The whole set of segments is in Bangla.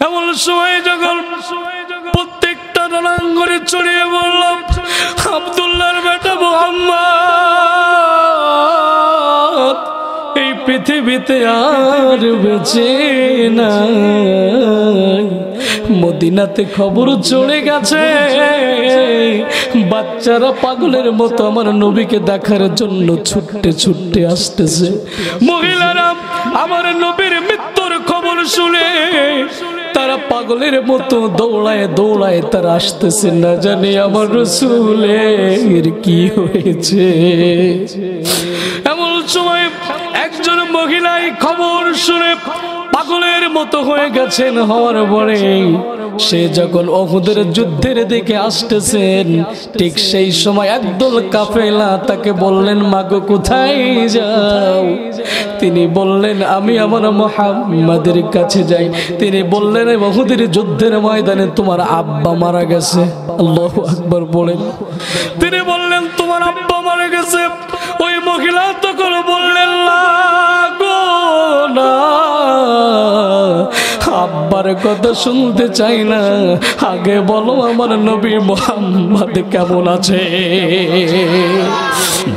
এমন সময় যখন প্রত্যেকটা রণাঙ্গনে ছড়িয়ে বললাম আব্দুল্লাহর বেটা মুহাম্মদ এই পৃথিবীতে আর বেঁচে নাই। মদিনাতে খবর চলে গেছে, বাচ্চারা পাগলের মতো আমার নবীকে দেখার জন্য ছুটতে ছুটতে আসতেছে। মহিলারা আমার নবীর মৃত্যুর খবর শুনে তারা পাগলের মতো দৌড়ায় দৌড়ায় তারা আসতেছে, না জানি আমার রাসূলের কি হয়েছে। এমন সময় একজন মহিলাই খবর শুনে পাগলের মতো হয়ে গেছেন। হওয়ার পরে সে যখন উহুদের যুদ্ধের দিকে আসতেছেন, ঠিক সেই সময় একদল কাফেলা তাকে বললেন, মাগো কোথায় যাও? তিনি বললেন, আমি আমার মুহাম্মাদের কাছে যাই। তিনি বললেন, উহুদের যুদ্ধের ময়দানে তোমার আব্বা মারা গেছে। আল্লাহু আকবার বলেন। তিনি বললেন, তোমার আব্বা মারা গেছে। ওই মহিলা তখন বললেন, না গো না, আব্বার কথা শুনতে চাই না, আগে বলো আমার নবী মুহাম্মদ কেমন আছে।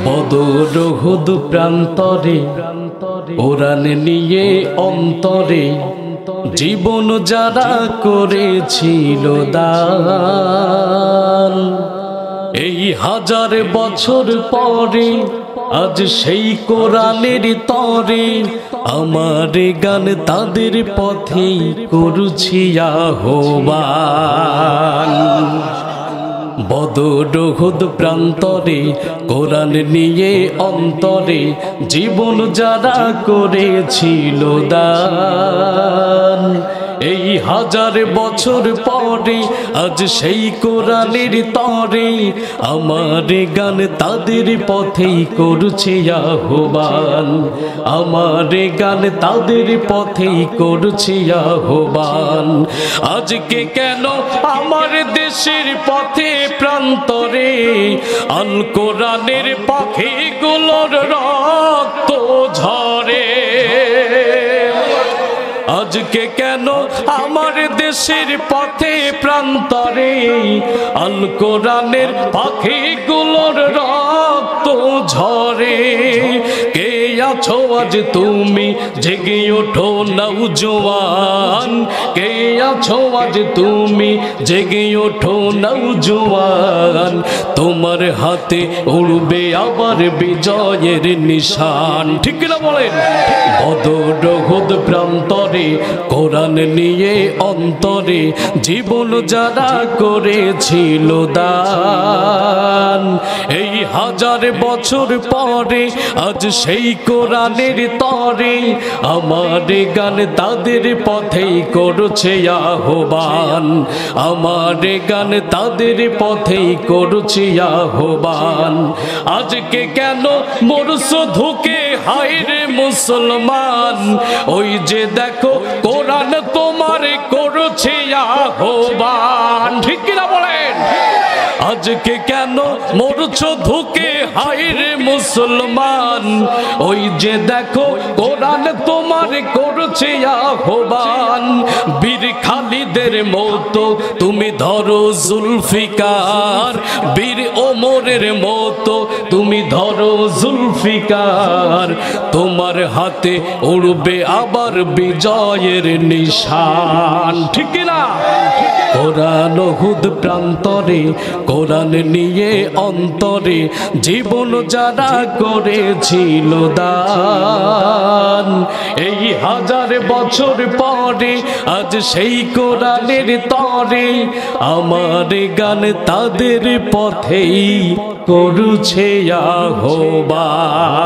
বদর উহুদ প্রান্তরে কোরআন নিয়ে অন্তরে জীবন যারা করেছিল দান, এই 1000 বছর পরে আজ সেই কোরআনের তরে আমার গান তাদের পথেই করছি আহ্বান। বদর উহুদ প্রান্তরে কোরআন নিয়ে অন্তরে জীবন যারা করেছিল দান, এই 1000 বছর পরে আজ সেই কোরআনের তরে আমার গান তাদের পথেই করছে আহ্বান। আমার গান তাদের পথেই করছে আহ্বান। আজকে কেন আমার দেশের পথে প্রান্তরে আল কোরআনের পাখিগুলোর রক্ত ঝরে? আজকে কেন আমার দেশের পথে প্রান্তরে আল কোরআনের পাখিগুলোর রক্ত ঝরে? কে আছো আজ তুমি জেগে ওঠো নওজোয়ান, কে আছো আজ তুমি জেগে ওঠো নওজোয়ান, তোমার হাতে উড়বে আবার বিজয়ের নিশান। ঠিক না বলেন? বদর উহুদ প্রান্তরে কোরআন নিয়ে অন্তরে জীবন যারা করেছিল দান, এই 1000 বছর পরে আজ সেই কোরআনের তরে আমার গান তাদের পথেই করছে আহ্বান। আমার গান তাদের পথেই করছে আহ্বান। আজকে কেন মরছো ধুকে হায় রে মুসলমান, ওই যে দেখো কোরআন তোমার করছে আহ্বান। ঠিক না বলেন? আজকে কেন মরছো ধুকে হায় রে মুসলমান, ওই যে দেখো কোরআন তোমার করছে আহ্বান। বীর খালিদের মতো তুমি ধরো জুলফিকার, বীর ওমরের মতো তুমি ধরো জুলফিকার, তোমার হাতে উড়বে আবার বিজয়ের নিশান। ঠিক না? কোরআন উহুদ প্রান্তরে কোরআন নিয়ে অন্তরে জীবন যারা করেছিল দান, এই 1000 বছর পরে আজ সেই কোরআনের তরে আমার গান তাদের পথেই করছে আহ্বান।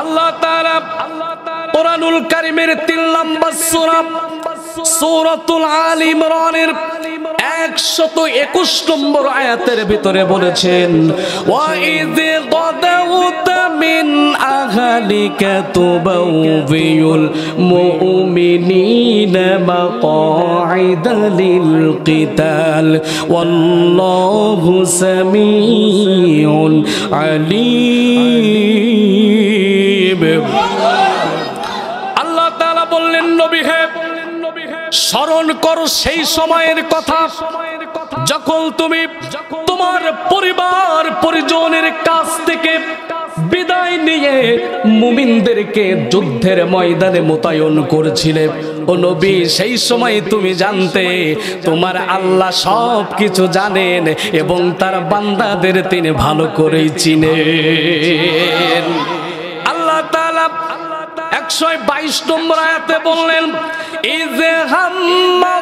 আল্লাহ তাআলা কোরআনুল কারীমের 3 নম্বর সূরা সূরাতুল আলী ইমরানের 121 নম্বর আয়াতের ভিতরে বলেছেন, ওয়া ইয গাদাউতা মিন আহলিকা তুবাউবিউল মুমিনিনা মাকাঈদা লিল কিতাল ওয়াল্লাহু সামিউন আলীম। আল্লাহ তাআলা বললেন, নবী হে স্মরণ করো সেই সময়ের কথা যখন তুমি তোমার পরিবার পরিজনের কাছ থেকে বিদায় নিয়ে মুমিনদেরকে যুদ্ধের ময়দানে মোতায়েন করেছিলে। ও নবী, সেই সময় তুমি জানতে তোমার আল্লাহ সব কিছু জানেন এবং তার বান্দাদের তিনি ভালো করেই চিনেন। আল্লাহ তাআলা 122 নম্বর আয়াতে বললেন, ইযে হাম্মা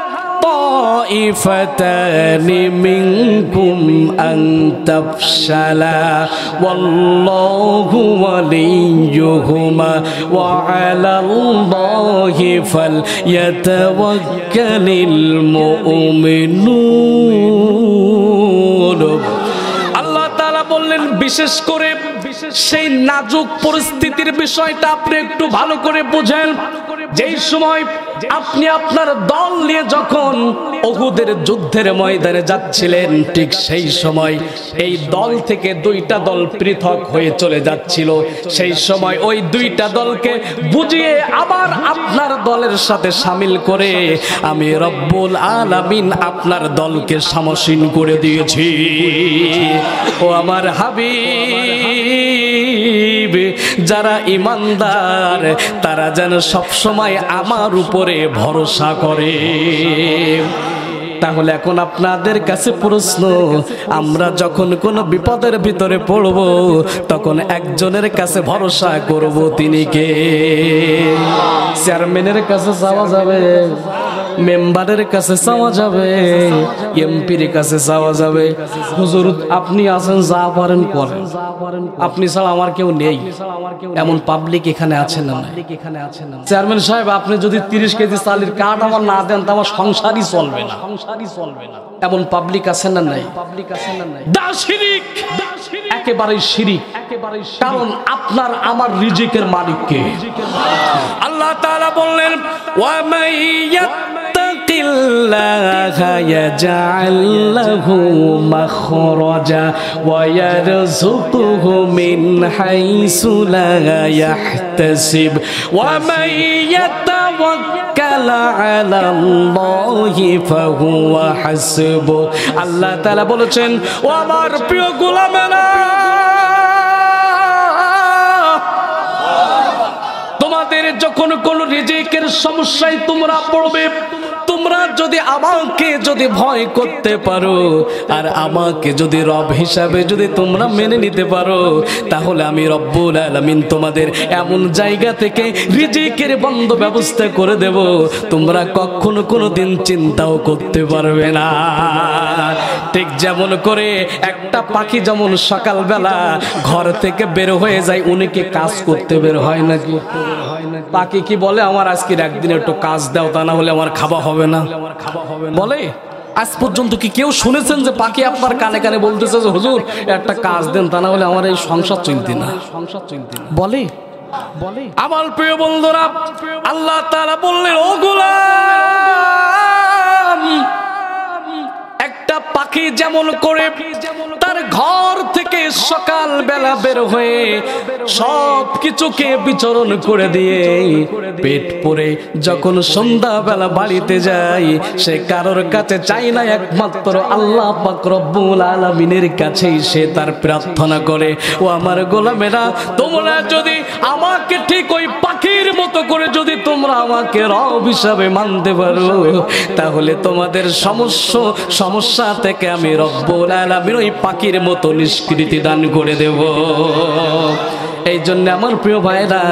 তাইফাতানি মিনকুম আন তাফশালা ওয়াল্লাহু ওয়ালিয়্যুহুমা ওয়া আলাল্লাহি ফালইয়াতাওয়াক্কালিল মুমিনুন। আল্লাহ তাআলা বললেন, বিশেষ করে সেই নাজুক পরিস্থিতির বিষয়টা আপনি একটু ভালো করে বুঝেন। যেই সময় আপনি আপনার দল নিয়ে যখন উহুদের যুদ্ধের ময়দানে যাচ্ছিলেন, ঠিক সেই সময় এই দল থেকে দুইটা দল পৃথক হয়ে চলে যাচ্ছিল। সেই সময় ওই দুইটা দলকে বুঝিয়ে আবার আপনার দলের সাথে শামিল করে আমি রব্বুল আলামিন আপনার দলকে সমসীন করে দিয়েছি। ও আমার হাবিব, যারা ইমানদার তারা যেন সব সময় আমার উপরে ভরসা করে। তাহলে এখন আপনাদের কাছে প্রশ্ন, আমরা যখন কোনো বিপদের ভিতরে পড়ব তখন একজনের কাছে ভরসা করব, তিনি কে? চেয়ারম্যানের কাছে চাওয়া যাবে, মেম্বারের কাছে চাওয়া যাবে, এমপির কাছে চাওয়া যাবে? হুজুর আপনি আছেন, যা পারেন করেন, আপনি ছাড়া আমার কেউ নেই, এমন পাবলিক এখানে আছেন না? চেয়ারম্যান সাহেব, আপনি যদি 30 কেজি চালের কার্ড আমার না দেন তো আমার সংসারই চলবে না, এমন পাবলিক আছেন না? নাই। শিরিক, একেবারেই শিরিক। কারণ আপনার আমার রিজিকের মালিক কে? আল্লাহ তাআলা বললেন, ওয়া মাইয়াত্তাকিল্লাহা ইয়াজআল লাহু মাখরাজা ওয়া ইয়ারযুকুহু মিন হাইসু লা ইয়াহতাসিব ওয়া মাইয়াতাওয়াক্কাল আলাল্লাহি ফাহুয়া হাসবু। আল্লাহ তাআলা বলেছেন, ও আমার প্রিয় গোলামেরা, তোমাদের যখন কোন রিজিকের সমস্যায় তোমরা পড়বে, তোমরা যদি আমাকে যদি ভয় করতে পারো আর আমাকে যদি রব হিসাবে যদি তোমরা মেনে নিতে পারো, তাহলে আমি রব্বুল আলামিন তোমাদের এমন জায়গা থেকে রিজিকের বন্ধ ব্যবস্থা করে দেব, তোমরা কখনো কোনোদিন চিন্তাও করতে পারবে না। ঠিক যেমন করে একটা পাখি যেমন সকালবেলা ঘর থেকে বের হয়ে যায়, উনিকে কাজ করতে বের হয় নাকি? পাখি কি বলে, আমার আজকের একদিন একটু কাজ দাও, তা না হলে আমার খাওয়া হবে না বলে? আজ পর্যন্ত কি কেউ শুনেছেন যে পাখি আপনার কানে কানে বলতেছে যে হুজুর একটা কাজ দেন, তা না হলে আমার এই সংসার চলতে না বলে? আমার প্রিয় বন্ধুরা, আল্লাহ তাআলা বললেন, ও গোলাম, একটা পাখি যেমন করে তার ঘর থেকে সকাল বেলা বের হয়ে সব কিছুকে বিচরণ করে দিয়ে পেট পরে যখন সন্ধ্যা বেলা বাড়িতে যায়, সে কারোর কাছে চাই না, একমাত্র আল্লাহ পাক রব্বুল আলামিনের কাছেই সে তার প্রার্থনা করে। ও আমার গোলামেরা, তোমরা যদি আমাকে ঠিক ওই পাখির মতো করে যদি তোমরা আমাকে রব হিসাবে মানতে পারো, তাহলে তোমাদের সমস্যা থেকে আমি রব্বুল আলামিন ওই পাখির মতো নিষ্কৃতি দান করে দেব। এই জন্য আমার প্রিয় ভাইরা,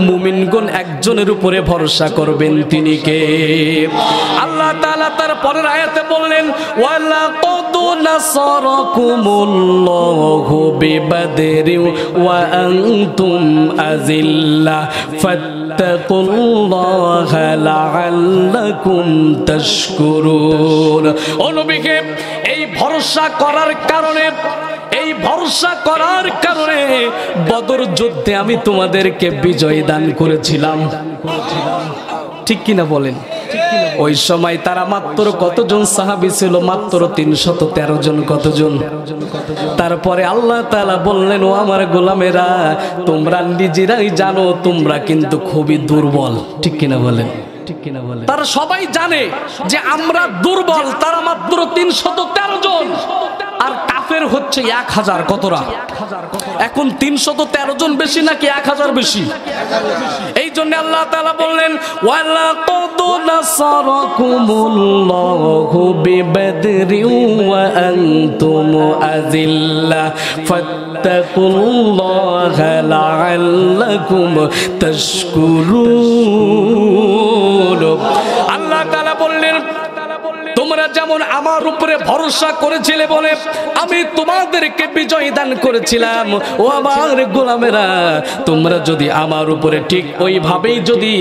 মুমিনগণ একজনের উপরে ভরসা করবেন, তিনি কে? আল্লাহ তাআলা তার পরের আয়াতে বললেন, ওয়ালাকাদ নাসারাকুমুল্লাহু বিবাদরি ওয়া আনতুম আযিল্লা ফাত্তাকুল্লাহা লাআল্লাকুম তাশকুরুন। ও নবীকে এই ভরসা করার কারণে বদর যুদ্ধে আমি তোমাদেরকে বিজয় দান করেছিলাম, ঠিক কিনা বলেন? ওই সময় তারা মাত্র কতজন সাহাবী ছিল? মাত্র 313 জন। কতজন? তারপরে আল্লাহ তাআলা বললেন, ও আমার গোলামেরা, তোমরা নিজেরাই জানো তোমরা কিন্তু খুবই দুর্বল, ঠিক কিনা বলেন? তারা সবাই জানে যে আমরা দুর্বল, তারা মাত্র 313 জন, আর কাফের হচ্ছে 1000। কতরা? এখন 313 জন বেশি নাকি 1000 বেশি? এই জন্য আল্লাহ তাআলা বললেন, ওয়ালাকাদ নাসারাকুমুল্লাহু বিবাদরিন ওয়া আনতুম আযিল্লা ফাত্তাকুল্লাহা লাআল্লাকুম তাশকুরুন। আল্লাহ তাআলা বললেন, তোমরা যেমন আমার উপরে ভরসা করেছিলে বলে আমি তোমাদেরকে বিজয় দান করেছিলাম। ও আমার গোলামেরা, তোমরা যদি আমার উপরে ঠিক ওইভাবেই যদি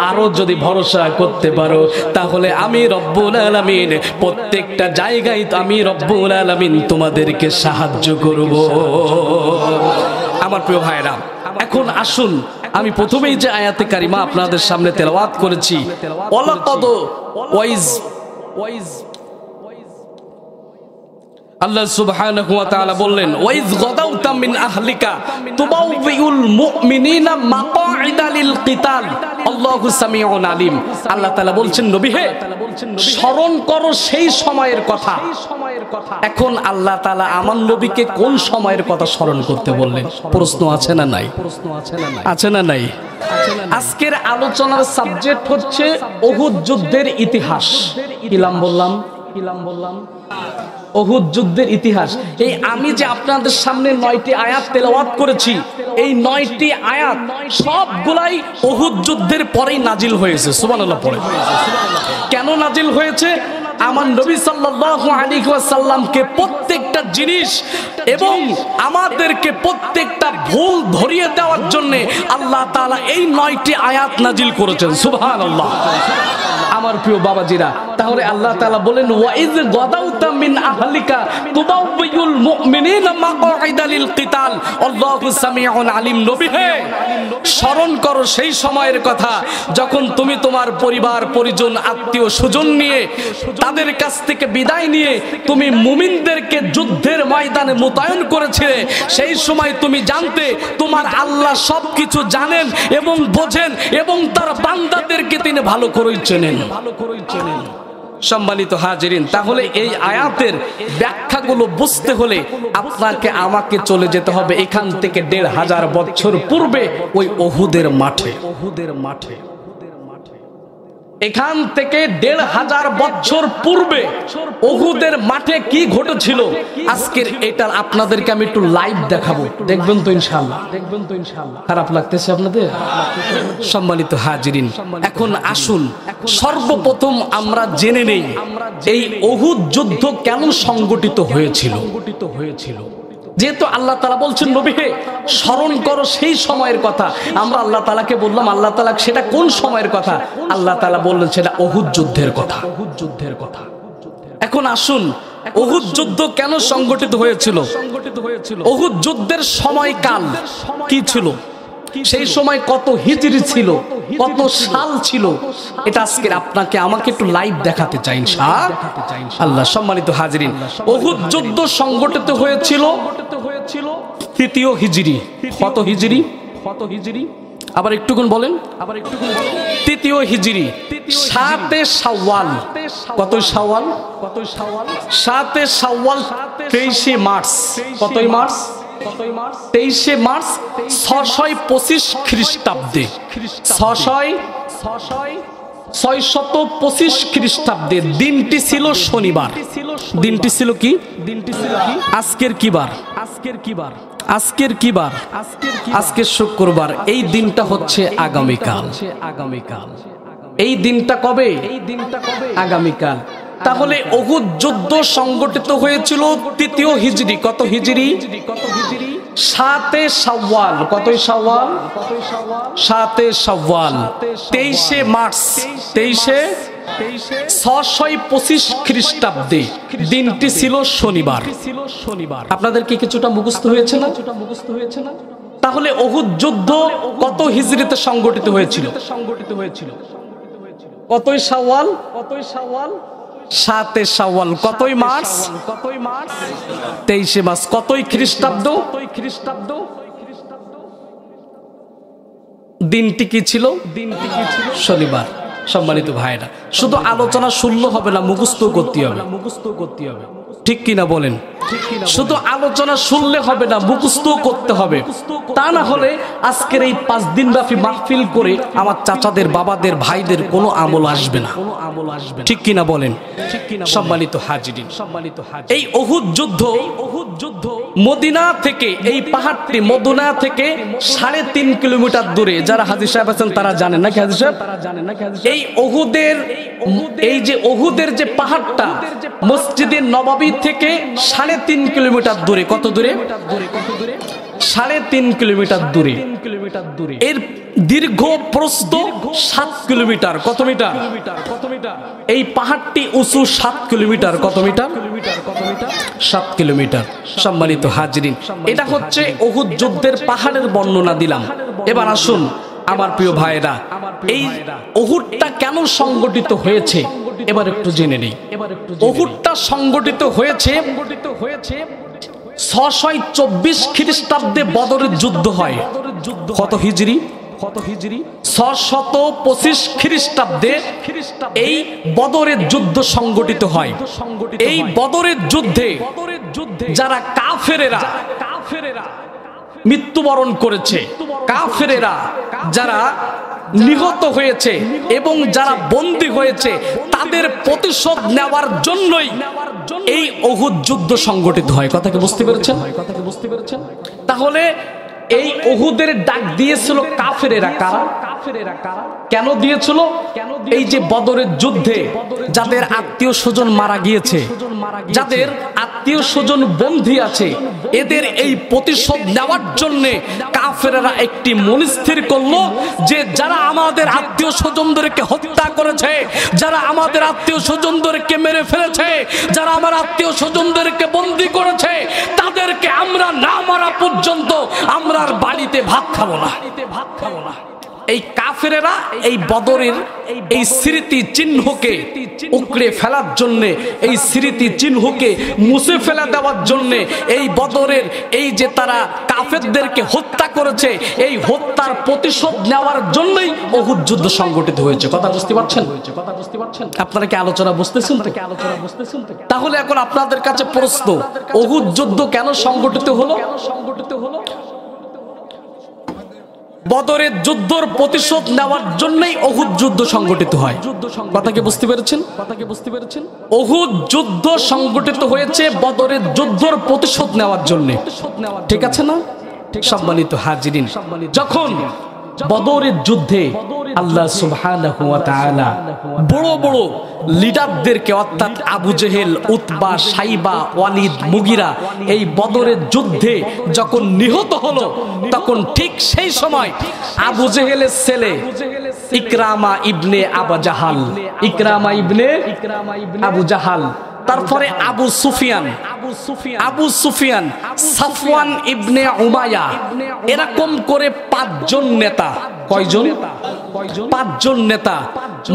আরো যদি ভরসা করতে পারো, তাহলে আমি রব্বুল আলামিন প্রত্যেকটা জায়গায় আমি রব্বুল আলামিন তোমাদেরকে সাহায্য করব। আমার প্রিয় ভাইরা, এখন আসুন আমি প্রথমেই যে আয়াতে কারিমা আপনাদের সামনে তেলাওয়াত করেছি, ওয়ালাকাদ আল্লাহ সুবহানাহু ওয়া তাআলা বললেন, ওয়াইজ গাদাউতা মিন আহলিকা তুবাউবিউল মুমিনিনা মাকআইদা লিল কিতাল আল্লাহু সামিউন আলিম। আল্লাহ তাআলা বলছেন, নবী হে, স্মরণ করো সেই সময়ের কথা। এখন আল্লাহ তাআলা আমার নবীকে কোন সময়ের কথা স্মরণ করতে বললেন? প্রশ্ন আছে না নাই? আছে না নাই? আজকের আলোচনার সাবজেক্ট হচ্ছে উহুদ যুদ্ধের ইতিহাস। কিলাম বললাম উহুদ যুদ্ধের ইতিহাস। এই আমি যে আপনাদের সামনে 9টি আয়াত তেলাওয়াত করেছি, এই 9টি আয়াত সবগুলাই উহুদ যুদ্ধের পরেই নাজিল হয়েছে। সুবহানাল্লাহ পড়ে। কেন নাজিল হয়েছে? আমার নবী সাল্লাল্লাহু আলাইহি ওয়াসাল্লামকে প্রত্যেকটা জিনিস এবং আমাদেরকে প্রত্যেকটা ভুল ধরিয়ে দেওয়ার জন্য আল্লাহ তাআলা এই 9টি আয়াত নাজিল করেছেন। সুবহানাল্লাহ। আমার প্রিয় বাবাজিরা, তাহলে আল্লাহ তাআলা বলেন, ওয়াইজ গাদাউতা মিন আহলিকা তুবাউবিউল মুমিনিনা মাকআইদা লিল কিতাল আল্লাহু সামিউন আলিম। নবী হে, স্মরণ করো সেই সময়ের কথা যখন তুমি তোমার পরিবার পরিজন আত্মীয় স্বজন নিয়ে তাদের কাছ থেকে বিদায় নিয়ে তুমি মুমিনদেরকে যুদ্ধের ময়দানে মোতায়েন করেছিলে। সেই সময় তুমি জানতে তোমার আল্লাহ সবকিছু জানেন এবং বোঝেন এবং তার বান্দাদেরকে তিনি ভালো করেই চেনেন। সম্মানিত হাজিরিন, তাহলে এই আয়াতের ব্যাখ্যাগুলো বুঝতে হলে আপনাকে আমাকে চলে যেতে হবে এখান থেকে 1500 বছর পূর্বে ওই উহুদের মাঠে। এখান থেকে 1500 বছর পূর্বে উহুদের মাঠে কি ঘটেছিল, আজকের এটা আপনাদেরকে আমি একটু লাইভ দেখাবো। দেখবেন তো ইনশাআল্লাহ? খারাপ লাগতেছে আপনাদের? সম্মানিত হাজিরিন, এখন আসুন সর্বপ্রথম আমরা জেনে নেই এই উহুদ যুদ্ধ কেন সংগঠিত হয়েছিল। যেহেতু আল্লাহ তাআলা বলছেন, নবী হে, স্মরণ করো সেই সময়ের কথা। আমরা আল্লাহ তাআলাকে বললাম, আল্লাহ তাআলা সেটা কোন সময়ের কথা? আল্লাহ তাআলা বললেন সেটা উহুদ যুদ্ধের কথা। এখন আসুন, উহুদ যুদ্ধ কেন সংগঠিত হয়েছিল? উহুদ যুদ্ধের সময়কাল কি ছিল? সেই সময় কত হিজরি ছিল, কত সাল ছিল, এটা আজকে আপনাকে আমাকে একটু লাইভ দেখাতে চাই ইনশাআল্লাহ। সম্মানিত হাজিরিন, উহুদ যুদ্ধ সংগঠিত হয়েছিল 3য় হিজরি। কত হিজরি? আবার একটুকুন বলেন। 3য় হিজরি, 7 শাওয়াল। কত শাওয়াল? 7 শাওয়াল 23 মার্চ। কতই মার্চ? 23 মার্চ 625 খ্রিস্টাব্দে। 625 খ্রিস্টাব্দে দিনটি ছিল শনিবার। দিনটি ছিল কি? আজকের কি বার? আজকে শুক্রবার। এই দিনটা হচ্ছে আগামীকাল। এই দিনটা কবে? আগামীকাল। তাহলে উহুদ যুদ্ধ সংগঠিত হয়েছিল 3য় হিজরি। কত হিজরি? 7 শাওয়াল। কতই শাওয়াল? 7 শাওয়াল 23 মার্চ 625 খ্রিস্টাব্দে। দিনটি ছিল শনিবার। আপনাদের কি কিছুটা মুখস্থ হয়েছে না? তাহলে উহুদ যুদ্ধ কত হিজরিতে সংগঠিত হয়েছিল? কতই শাওয়াল? 7 শাওয়াল। কতই মার্চ? 23 মার্চ। কতই খ্রিস্টাব্দ? দিনটি কি ছিল? শনিবার। সম্মানিত ভাইরা, শুধু আলোচনা শুনলে হবে না, মুখস্থ করতে হবে। ঠিক কিনা বলেন? শুধু আলোচনা শুনলে হবে না, মুখস্থ করতে হবে। তা না হলে আজকের এই 5 দিন ব্যাপী মাহফিল করে আমার চাচাদের, বাবাদের, ভাইদের কোনো আমল আসবে না। ঠিক কিনা বলেন? সম্মানিত হাজিরিন, এই উহুদ যুদ্ধ মদিনা থেকে, এই পাহাড়টি মদিনা থেকে 3.5 কিলোমিটার দূরে। যারা হাজী সাহেব আছেন তারা জানেন নাকি? হাজী সাহেব এই উহুদের, এই যে উহুদের যে পাহাড়টা মসজিদে নববী থেকে 3.5 কিলোমিটার দূরে। কত দূরে? 3.5 কিলোমিটার দূরে। এর দীর্ঘ প্রস্থ 7 কিলোমিটার। কত মিটার? এই পাহাড়টি উঁচু 7 কিলোমিটার। কত মিটার? 7 কিলোমিটার। সম্মানিত হাজরিন, এটা হচ্ছে উহুদ যুদ্ধের পাহাড়ের বর্ণনা দিলাম। এবার আসুন আমার প্রিয় ভাইরা, এই উহুদটা কেন সংগঠিত হয়েছে এবার একটু জেনে নেই। উহুদটা সংগঠিত হয়েছে 624 খ্রিস্টাব্দে বদরের যুদ্ধ হয়। কত হিজরি? 625 খ্রিস্টাব্দে এই বদরের যুদ্ধ সংগঠিত হয়। এই বদরের যুদ্ধে যারা কাফেরেরা মৃত্যুবরণ করেছে, কাফেরেরা যারা নিহত হয়েছে এবং যারা বন্দী হয়েছে, তাদের প্রতিশোধ নেওয়ার জন্যই এই উহুদ যুদ্ধ সংগঠিত হয়। কথা কি বুঝতে পেরেছেন? তাহলে এই উহুদের ডাক দিয়েছিল কাফেরেরা। কারা? কেন দিয়েছিল? এই যে বদরের যুদ্ধে যাদের আত্মীয় স্বজন মারা গিয়েছে, যাদের আত্মীয় স্বজন বন্দী আছে, এদের এই প্রতিশোধ নেওয়ার জন্য কাফেরেরা একটি মনস্থির করলো যে যারা আমাদের আত্মীয় স্বজনদেরকে হত্যা করেছে, যারা আমাদের আত্মীয় স্বজনদেরকে মেরে ফেলেছে, যারা আমার আত্মীয় স্বজনদেরকে বন্দী করেছে, তাদেরকে আমরা না মারা পর্যন্ত আমরা আর বাড়িতে ভাত খাবো না। এই কাফেরেরা এই বদরের এই স্মৃতি চিহ্নকে উকড়ে ফেলার জন্য, এই স্মৃতি চিহ্নকে মুছে ফেলা দেওয়ার জন্য, এই বদরের এই যে তারা কাফেরদেরকে হত্যা করেছে, এই হত্যার প্রতিশোধ নেওয়ার জন্যই উহুদ যুদ্ধ সংগঠিত হয়েছে। কথা বুঝতে পারছেন? আপনারা কি আলোচনা বুঝতেছেন? তাহলে এখন আপনাদের কাছে প্রশ্ন, উহুদ যুদ্ধ কেন সংগঠিত হলো? বদরের যুদ্ধের প্রতিশোধ নেওয়ার জন্যই উহুদ যুদ্ধ সংগঠিত হয়। কথা কি বুঝতে পেরেছেন? উহুদ যুদ্ধ সংগঠিত হয়েছে বদরের যুদ্ধের প্রতিশোধ নেওয়ার জন্য। ঠিক আছে না? সম্মানিত হাজিরিন, যখন বদরের যুদ্ধে আল্লাহ সুবহানাহু ওয়া তাআলা বড় বড় লিডারদেরকে, অর্থাৎ আবু জেহেল, উতবা, সাইবা, ওয়ালিদ, মুগিরা, এই বদরের যুদ্ধে যখন নিহত হলো, তখন ঠিক সেই সময় আবু জেহেলের ছেলে ইকরামা ইবনে আবু জাহাল, ইকরামা ইবনে আবু জাহাল, তারপরে আবু সুফিয়ান, সাফওয়ান ইবনে উমাইয়া, এরকম করে 5 জন নেতা। কয়জন? 5 জন নেতা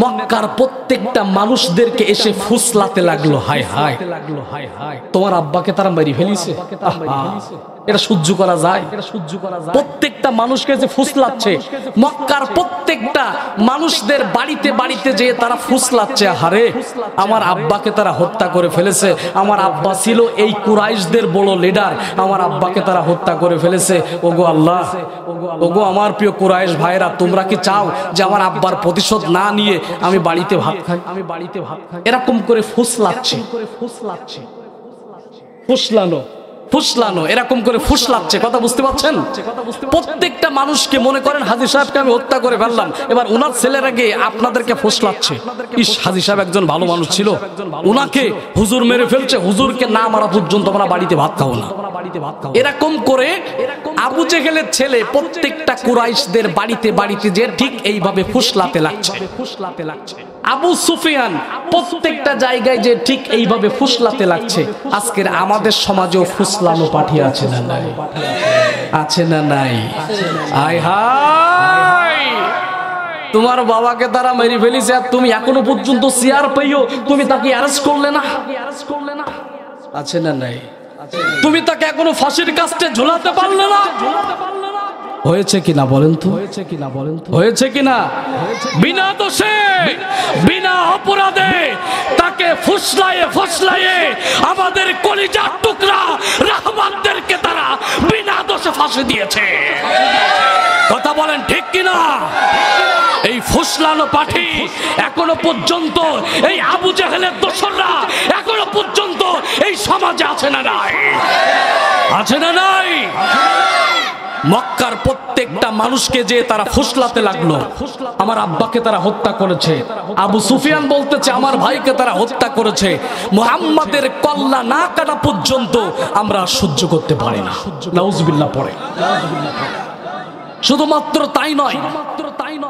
মক্কার প্রত্যেকটা মানুষদেরকে এসে ফুসলাতে লাগলো। হায় হায়, তোমার আব্বাকে তারা মেরে ফেলিছে। এটা সহ্য করা যায়? প্রত্যেকটা মানুষকে যে ফুসলাচ্ছে, মক্কার প্রত্যেকটা মানুষদের বাড়িতে বাড়িতে যে তারা ফুসলাচ্ছে, হারে আমার আব্বাকে তারা হত্যা করে ফেলেছে, আমার আব্বা ছিল এই কুরাইশদের বড় লিডার, আমার আব্বাকে তারা হত্যা করে ফেলেছে। ওগো আল্লাহ, ওগো আমার প্রিয় কুরাইশ ভাইরা, তোমরা কি চাও যে আমার আব্বার প্রতিশোধ না নিয়ে আমি বাড়িতে ভাত খাই? এরকম করে ফুসলাচ্ছে, ফুসলানো, এরকম করে ফুসলাচ্ছে। কথা বুঝতে পারছেন? প্রত্যেকটা মানুষকে মনে করেন হাজী সাহেবকে আমি হত্যা করে ফেললাম, এবার ওনার ছেলেরা গিয়ে আপনাদেরকে ফুসলাচ্ছে, ইস হাজী সাহেব একজন ভালো মানুষ ছিল, ওনাকে হুজুর মেরে ফেলছে, হুজুরকে না মারা পর্যন্ত আমরা বাড়িতে ভাত খাবো না। এরকম করে আবু জেহেলের ছেলে প্রত্যেকটা কুরাইশদের বাড়িতে বাড়িতে যে ঠিক এইভাবে ফুসলাতে লাগছে। আবু সুফিয়ান প্রত্যেকটা জায়গায় যে ঠিক এইভাবে ফুসলাতে লাগছে। আজকের আমাদের সমাজেও ফুসলানো পাঠি আছে না নাই? আছে না নাই? আয় হায়, তোমার বাবাকে তারা মেরে ফেলিছে আর তুমি এখনো পর্যন্ত চেয়ার পাইও, তুমি তাকে অ্যারেস্ট করলে না? আছে না নাই? তুমি তাকে এখনো ফাঁসির কাস্টে ঝোলাতে পারলে না? হয়েছে কিনা বলেন তো, হয়েছে কিনা? বিনা দোষে বিনা অপরাধে তাকে ফুসলায়ে ফুসলায়ে আমাদের কলিজার টুকরা রাহমানদেরকে তারা বিনা দোষে ফাঁসি দিয়েছে। কথা বলেন ঠিক কিনা? এই ফুসলানো পাঠি এখনো পর্যন্ত, এই আবু জেহেলের দোসররা এখনো পর্যন্ত এই সমাজে আছে না নাই? আছে না নাই? মক্কার প্রত্যেকটা মানুষকে যে তারা ফুসলাতে লাগলো। আমার আব্বাকে তারা হত্যা করেছে, আবু সুফিয়ান বলতেছে আমার ভাইকে তারা হত্যা করেছে। মুহাম্মাদের কল্লা না কাটা পর্যন্ত আমরা সহ্য করতে পারি না। নাউজুবিল্লাহ পড়ে। শুধুমাত্র তাই নয়,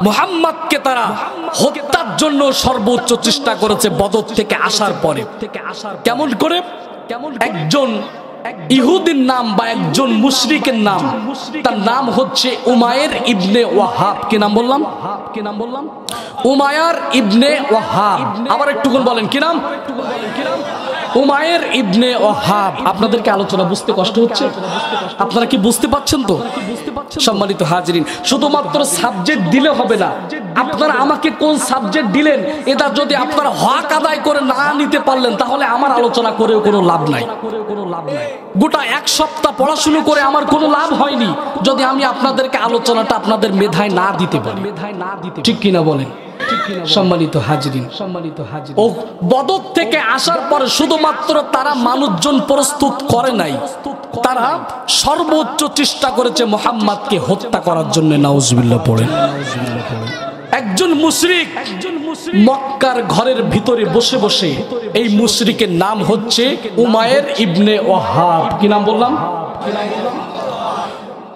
মুহাম্মাদকে তারা হত্যার জন্য সর্বোচ্চ চেষ্টা করেছে বদর থেকে আসার পরে। কেমন করে? একজন ইহুদির নাম বা একজন মুশরিকের নাম, তার নাম হচ্ছে উমায়ের ইবনে ওয়াহাব। কি নাম বললাম? উমায়ার ইবনে ওয়াহাব। আবার একটুকুন বলেন কি নাম? উমায়ের ইবনে ওয়াহাব। আপনাদেরকে আলোচনা বুঝতে কষ্ট হচ্ছে? আপনারা কি বুঝতে পাচ্ছেন তো? সম্মানিত হাজিরিন, শুধুমাত্র সাবজেক্ট দিলে হবে না। আপনারা আমাকে কোন সাবজেক্ট দিলেন, এটা যদি আপনারা হক আদায় করে না নিতে পারলেন তাহলে আমার আলোচনা করেও কোনো লাভ নাই। গোটা এক সপ্তাহ পড়াশুনো করে আমার কোনো লাভ হয়নি যদি আমি আপনাদেরকে আলোচনাটা আপনাদের মেধায় না দিতে পারি। ঠিক কিনা বলেন? সম্মানিত হাজিরিন, ও বদর থেকে আসার পরে শুধুমাত্র তারা মানুষজন প্রস্তুত করে নাই, তারা সর্বোচ্চ চেষ্টা করেছে মুহাম্মাদকে হত্যা করার জন্য। নাউজুবিল্লাহ পড়েন। একজন মুশরিক মক্কার ঘরের ভিতরে বসে বসে, এই মুশরিকের নাম হচ্ছে উমায়ের ইবনে ওয়াহাব। কি নাম বললাম?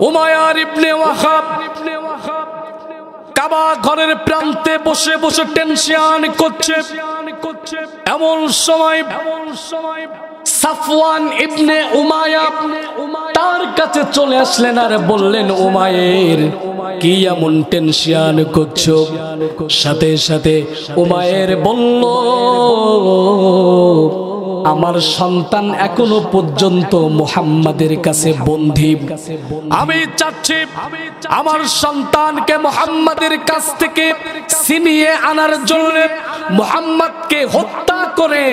উমায়ার ইবনে ওয়াহাব কাবা ঘরের প্রান্তে বসে বসে টেনশন করছে। এমন সময় সাফওয়ান ইবনে উমাইয়া তার কাছে চলে আসলেন আর বললেন, উমায়ের কি এমন টেনশন করছো? সাথে সাথে উমায়ের বলল, আমার সন্তান এখনো পর্যন্ত মুহাম্মাদের কাছে বন্দী। আমি চাচ্ছি আমার সন্তানকে মুহাম্মাদের কাছ থেকে ছিনিয়ে আনার জন্য মুহাম্মাদকে হত্যা করে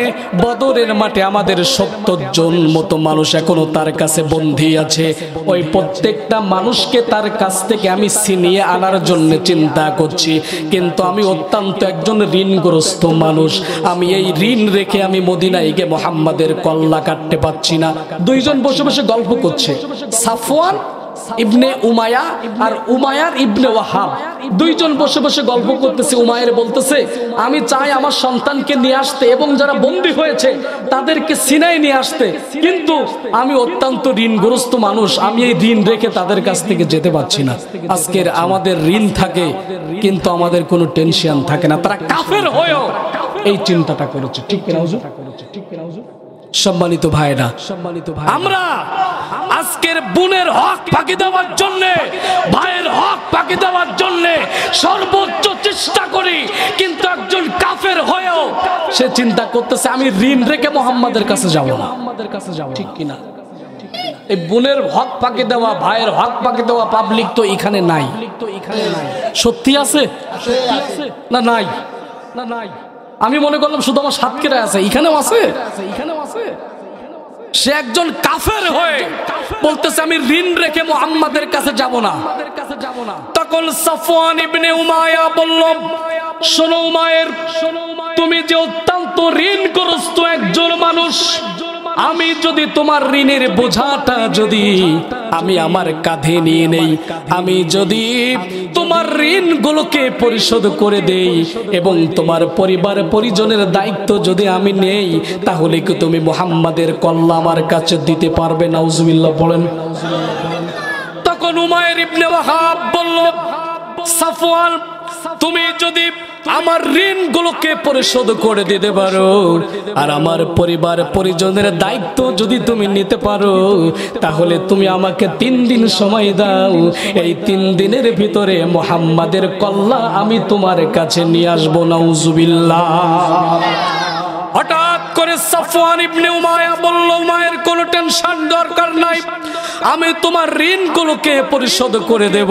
বদরের মাঠে আমাদের ৭০ জন মতো মানুষ এখনো তার কাছে বন্দী আছে। ওই প্রত্যেকটা মানুষকে তার কাছ থেকে আমি ছিনিয়ে আনার জন্য চিন্তা করছি, কিন্তু আমি অত্যন্ত একজন ঋণগ্রস্ত মানুষ। আমি এই ঋণ রেখে আমি মদিনায় গিয়ে মুহাম্মাদের কল্লা কাটতে পারছি না। দুইজন বসে বসে গল্প করছে, সাফওয়ান ইবনে উমাইয়া আর উমায়ার ইবনে ওয়াহাব। দুইজন বসে বসে গল্প করতেছে। উমায়ের বলতেছে, আমি চাই আমার সন্তানকে নিয়ে আসতে এবং যারা বন্দী হয়েছে তাদেরকে সিনাই নিয়ে আসতে, কিন্তু আমি অত্যন্ত ঋণগ্রস্ত মানুষ, আমি এই ঋণ রেখে তাদের কাছ থেকে যেতে পারছি না। আজকের আমাদের ঋণ থাকে কিন্তু আমাদের কোনো টেনশন থাকে না। তারা কাফের হয়েও এই চিন্তাটা করেছে। ঠিক কিনা হুজুর? সম্মানিত ভাইরা, আমরা আজকের বোনের হক ফাঁকি দেওয়ার জন্য, ভাইয়ের হক ফাঁকি দেওয়ার জন্য সর্বোচ্চ চেষ্টা করি, কিন্তু একজন কাফের হয়েও সে চিন্তা করতেছে আমি ঋণ রেখে মুহাম্মাদের কাছে যাব না। ঠিক কিনা? এই বোনের হক ফাঁকি দেওয়া, ভাইয়ের হক ফাঁকি দেওয়া পাবলিক তো এখানে নাই। সত্যি আছে না নাই? আমি মনে করলাম শুধু আমার সাতক্ষীরায় আছে, এখানেও আছে। সে একজন কাফের হয়ে বলতেছে আমি ঋণ রেখে মুহাম্মাদের কাছে যাব না। তখন সাফওয়ান ইবনে উমাইয়া বলল, শোনো উমায়ের, তুমি যে অত্যন্ত ঋণগ্রস্ত একজন মানুষ, আমি যদি তোমার ঋণের বোঝাটা যদি আমি আমার কাঁধে নিয়ে নেই, আমি যদি তোমার ঋণগুলোকে পরিশোধ করে দেই এবং তোমার পরিবার পরিজনের দায়িত্ব যদি আমি নেই, তাহলে কি তুমি মুহাম্মাদের কল্লা আমার কাছে দিতে পারবে? নাউজুবিল্লাহ বলেন। তখন উমায়ের ইবনে ওয়াহাব বলল, সাফওয়ান, তুমি যদি আমার ঋণগুলোকে পরিশোধ করে দিতে পারো আর আমার পরিবার পরিজনের দায়িত্ব যদি তুমি নিতে পারো, তাহলে তুমি আমাকে 3 দিন সময় দাও। এই 3 দিনের ভিতরে মুহাম্মাদের কল্লা আমি তোমার কাছে নিয়ে আসবো। নাউজুবিল্লাহ। হঠাৎ করে সাফওয়ান ইবনে উমাইয়া বলল, উমাইয়ার কোনো টেনশন দরকার নাই, আমি তোমার ঋণগুলোকে পরিশোধ করে দেব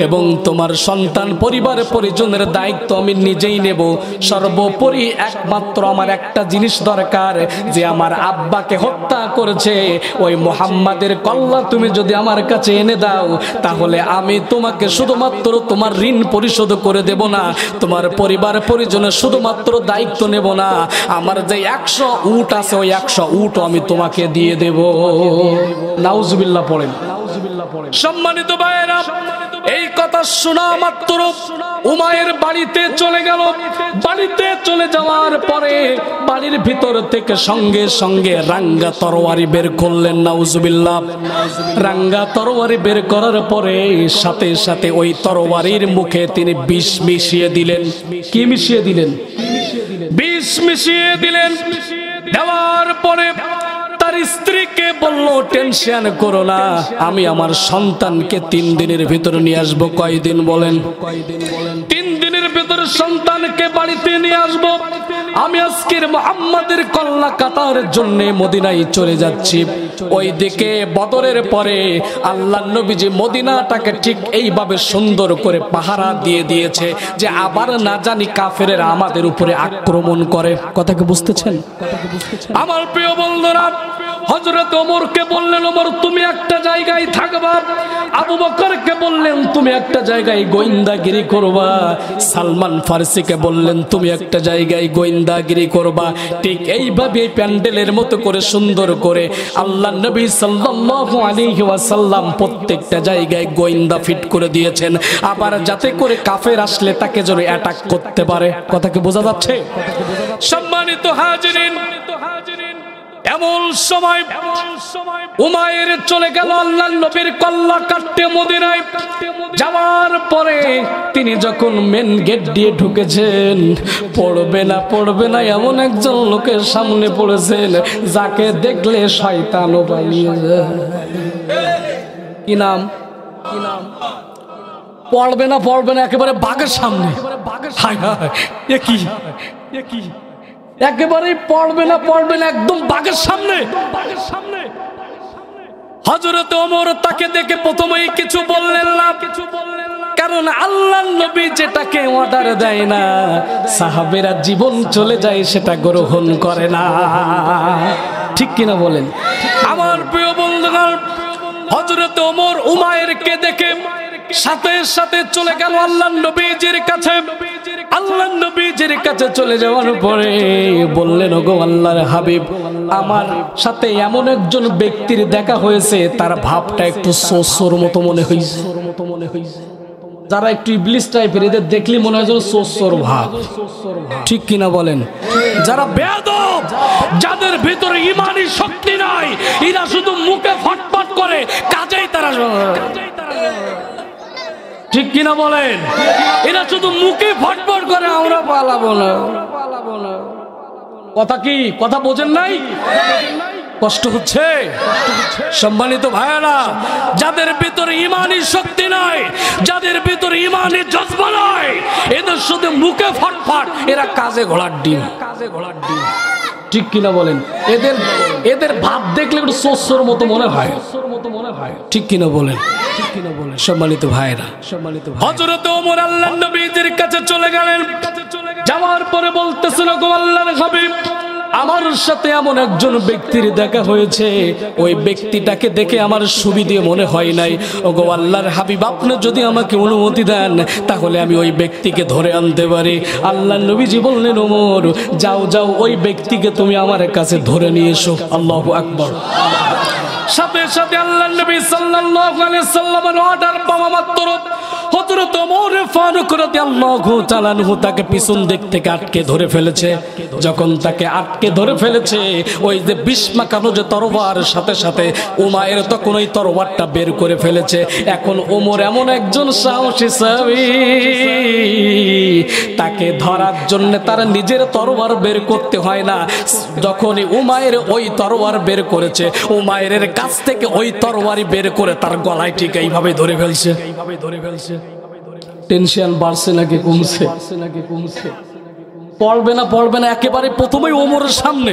এবং তোমার সন্তান পরিবার পরিজনের দায়িত্ব আমি নিজেই নেব। সর্বোপরি একমাত্র আমার একটা জিনিস দরকার, যে আমার আব্বাকে হত্যা করেছে ওই মুহাম্মাদের কল্লা তুমি যদি আমার কাছে এনে দাও, তাহলে আমি তোমাকে শুধুমাত্র তোমার ঋণ পরিশোধ করে দেব না, তোমার পরিবার পরিজনের শুধুমাত্র দায়িত্ব নেব না, আমার যে 100 উট আছে ওই 100 উট আমি তোমাকে দিয়ে দেব। নাউজুবিল্লাহ পড়েন। সম্মানিত ভাইয়েরা, এই কথা শোনা মাত্র উমাইর বাড়িতে চলে গেল। বাড়িতে চলে যাওয়ার পরে বাড়ির ভিতর থেকে সঙ্গে সঙ্গে রাঙ্গা তরবারি বের করলেন। নাউজুবিল্লাহ। রাঙ্গা তরবারি বের করার পরে সাথে সাথে ওই তরবারির মুখে তিনি বিষ মিশিয়ে দিলেন। কি মিশিয়ে দিলেন? বিষ মিশিয়ে দিলেন। দেওয়ার পরে তার স্ত্রীকে বলল, টেনশন করো না, আমি আমার সন্তানকে 3 দিনের ভিতরে নিয়ে আসবো। কয়দিন বলেন? 3 দিনের ভিতরে সন্তানকে বাড়িতে নিয়ে আসবো। আমি আজকের মুহাম্মাদের কল্লা কাটার জন্য মদিনায় চলে যাচ্ছি। ওইদিকে বদরের পরে আল্লাহর নবীজি মদিনাটাকে ঠিক এইভাবে সুন্দর করে পাহারা দিয়ে দিয়েছে যে আবার না জানি কাফেরেরা আমাদের উপরে আক্রমণ করে। কথা কি বুঝতেছেন? আমার প্রিয় বন্ধুরা, হযরত ওমরকে বললেন, ওমর তুমি একটা জায়গায় থাকবা। আবু বকরকে বললেন, তুমি একটা জায়গায় গোয়েন্দাগিরি করবা। সালমান ফারসিকে বললেন, তুমি একটা জায়গায় গোয়েন্দাগিরি করবা। ঠিক এইভাবে প্যান্ডেলের মতো করে সুন্দর করে আল্লাহর নবী সাল্লাল্লাহু আলাইহি ওয়াসাল্লাম প্রত্যেকটা জায়গায় গোয়েন্দা ফিট করে দিয়েছেন, আবার যাতে করে কাফের আসলে তাকে যেন অ্যাটাক করতে পারে। কথা কি বোঝা যাচ্ছে? সম্মানিত হাজিরিন, এমন সময় উমাইর চলে গেল আল্লাহর নবীর কল্লা কাটতে মদিনায়। যাওয়ার পরে তিনি যখন মেন গেট দিয়ে ঢুকেছেন, পড়বে না এমন একজন লোকের সামনে পড়েছেন যাকে দেখলে শয়তানও পালিয়ে যায়। কি নাম? পড়বে না একেবারে বাঘের সামনে। একেবারে পড়বে না একদম বাঘের সামনে। হযরত ওমর তাকে দেখে প্রথমেই কিছু বললেন না, কারণ আল্লাহর নবী যেটাকে অর্ডার দেয় না সাহাবেরা জীবন চলে যায় সেটা গ্রহণ করে না। ঠিক কিনা বলেন? আমার প্রিয় বন্ধুগণ, হযরত ওমর উমাইরকে দেখে সাথে সাথে চলে গেল আল্লাহর নবীজির কাছে। আল্লাহর নবীজির কাছে চলে যাওয়ার পরে বললেন, ওগো আল্লাহর হাবিব, আমার সাথে এমন একজন ব্যক্তির দেখা হয়েছে, তার ভাবটা একটু সোসোর মতো মনে হয়েছে। যারা একটু ইবলিস টাইপের, এদের দেখলে মনে হয় যেন সোসোর ভাব। ঠিক কিনা বলেন? যারা বেয়াদব, যাদের ভিতরে ঈমানি শক্তি নাই, এরা শুধু মুখে ফটফট করে, কাজেই তারা। ঠিক কিনা বলেন? এরা শুধু মুখে ফটফট করে, আমরা পালাবো না। কথা কি? কথা বোঝেন নাই? কষ্ট হচ্ছে? সম্মানিত ভাইয়েরা, যাদের ভিতরে ঈমানি শক্তি নাই, যাদের ভিতরে ঈমানি জজবা নাই, এদের শুধু মুখে ফটফট, এরা কাজে ঘোড়ার ডিম। ঠিক কিনা বলেন? এদের ভাব দেখলে একটু সোসোর মতো মনে হয়। ঠিক কিনা বলেন? সম্মানিত ভাইরা, হযরত ওমর আল্লাহর নবীর কাছে চলে গেলেন। যাওয়ার পরে বলতেছিল, গো আল্লাহর হাবিব, আমার সাথে এমন একজন ব্যক্তির দেখা হয়েছে, ওই ব্যক্তিটাকে দেখে আমার সুবিধে মনে হয় নাই। ওগো আল্লাহর হাবিব, আপনি যদি আমাকে অনুমতি দেন তাহলে আমি ওই ব্যক্তিকে ধরে আনতে পারি। আল্লাহর নবীজি বললেন, ওমর যাও ওই ব্যক্তিকে তুমি আমার কাছে ধরে নিয়ে এসো। আল্লাহু আকবার। সাথে সাথে আল্লাহর নবী সাল্লাল্লাহু আলাইহি সাল্লামের অর্ডার পাওয়া মাত্র হযরত ওমর ফারুক রাদিয়াল্লাহু তাআলা আনহু তাকে পিছন দিক থেকে আটকে ধরে ফেলেছে। যখন তাকে আটকে ধরে ফেলেছে, ওই যে বিষ মাখানো যে তরবার, সাথে সাথে উমাইর তখন ওই তরবারটা বের করে ফেলেছে। এখন ওমর এমন একজন সাহসী সাহাবী, তাকে ধরার জন্য তার নিজের তরবার বের করতে হয় না। যখনই উমাইর ওই তরবার বের করেছে, উমাইরের কাছ থেকে ওই তরবারি বের করে তার গলায় ঠিক এইভাবে ধরে ফেলছে। টেনশন বাড়ছে নাকি কমছে? পড়বে না একেবারে প্রথমেই ওমরের সামনে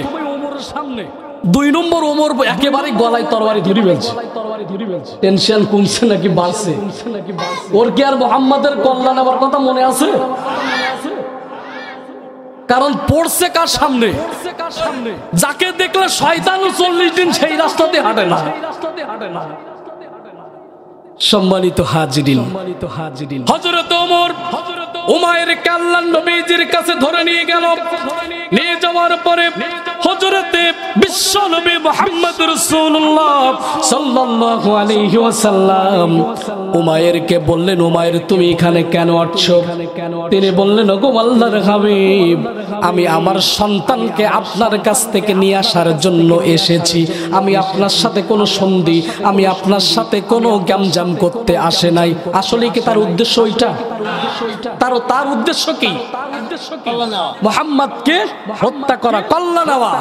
2 নম্বর ওমর একেবারে গলায় তরবারি ধরে ফেলছে। টেনশন কমছে নাকি বাড়ছে? ওর কি আর মুহাম্মাদের কল্যাণ নেওয়ার কথা মনে আছে? কারণ পড়ছে কার সামনে? যাকে দেখলে শয়তান 40 দিন সেই রাস্তাতে হাঁটে না। সম্মানিত হাজিরিন, হযরত ওমর উমাইরকে আল্লাহর নবীজির কাছে ধরে নিয়ে গেল। নিয়ে যাওয়ার পরে হযরতে বিশ্ব নবী মুহাম্মদ রাসূলুল্লাহ সাল্লাল্লাহু আলাইহি ওয়াসাল্লাম উমাইরকে বললেন, উমাইর তুমি এখানে কেন আসছো? তিনি বললেন, ওগো আল্লাহর হাবিব, আমি আমার সন্তানকে আপনার কাছ থেকে নিয়ে আসার জন্য এসেছি। আমি আপনার সাথে কোনো সন্ধি, আমি আপনার সাথে কোনো গ্যামজাম করতে আসে নাই। আসলে কি তার উদ্দেশ্য ওইটা? তার উদ্দেশ্য কি? মুহাম্মদকে হত্যা করা, কল্লা নেওয়া।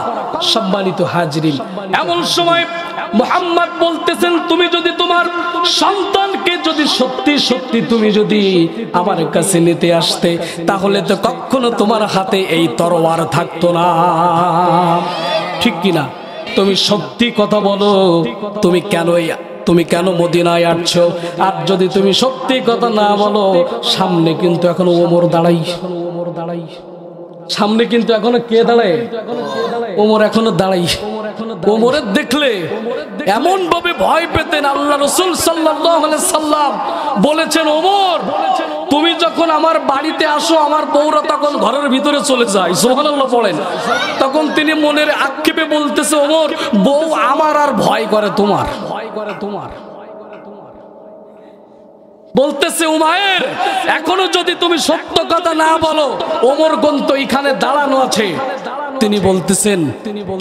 সম্মানিত হাজিরিন, এমন সময় মুহাম্মদ বলতেছেন, তুমি যদি তোমার সন্তানকে যদি সত্যি সত্যি তুমি যদি আমার কাছে নিতে আসতে, তাহলে তো কখনো তোমার হাতে এই তরোয়ার থাকতো না। ঠিক কিনা? তুমি সত্যি কথা বলো, তুমি কেন মদিনায় আসছো? আর যদি তুমি সত্যি কথা না বলো, সামনে কিন্তু এখনো ওমর দাঁড়াই, সামনে কিন্তু এখনো কে দাঁড়ায়? ওমর এখনো দাঁড়াই। ওমরের দেখলে এমন ভাবে ভয় পেতেন, আল্লাহ রাসূল সাল্লাল্লাহু আলাইহি সাল্লাম বলেছেন, ওমর তুমি যখন আমার বাড়িতে আসো, আমার বউরা তখন ঘরের ভিতরে চলে যায়। সুবহানাল্লাহ পড়েন। তখন তিনি মনের আক্ষেপে বলতেছে, ওমর বউ আমার আর ভয় করে তোমার। বলতেছে, উমাইর এখনো যদি তুমি সত্য কথা না বলো, ওমর গন্ত এখানে দাঁড়ানো আছে। তিনি বলতেছেন,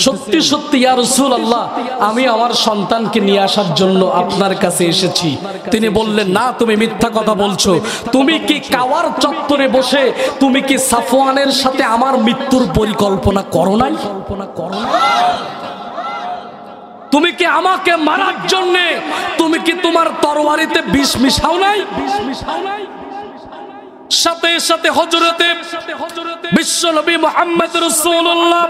সত্যি সত্যি ইয়া রাসূলুল্লাহ, আমি আমার সন্তানকে নিয়ে আসার জন্য আপনার কাছে এসেছি। তিনি বললেন, না তুমি মিথ্যা কথা বলছো। তুমি কি কাওয়ার চত্বরে বসে তুমি কি সাফওয়ানের সাথে আমার মৃত্যুর পরিকল্পনা করো নাই? তুমি কি আমাকে মারার জন্য তুমি কি তোমার তরবারিতে বিষ মিশাও নাই? সাথে সাথে হযরতে বিশ্বনবী মুহাম্মদ রাসূলুল্লাহ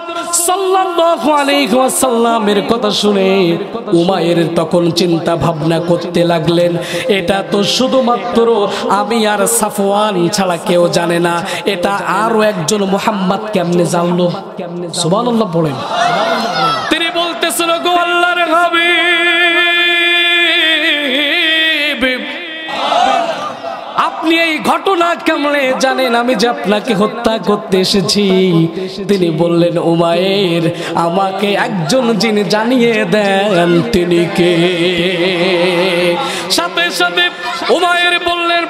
সাল্লাল্লাহু আলাইহি ওয়াসাল্লামের কথা শুনে উমাইর তখন চিন্তা ভাবনা করতে লাগলেন, এটা তো শুধুমাত্র আমি আর সাফওয়ান ছাড়া কেউ জানে না, এটা আরো একজন মুহাম্মদ কেমনে জানলো? সুবহানাল্লাহ পড়েন। তিনি বলতেছেন, গো আল্লাহর হাবিব, আপনি এই ঘটনা কেমনে জানেন আমি যে আপনাকে হত্যা করতে এসেছি? তিনি বললেন, উমাইর আমাকে একজন যিনি জানিয়ে দেন তিনি কে? সাথে সাথে উমাইর বললেন,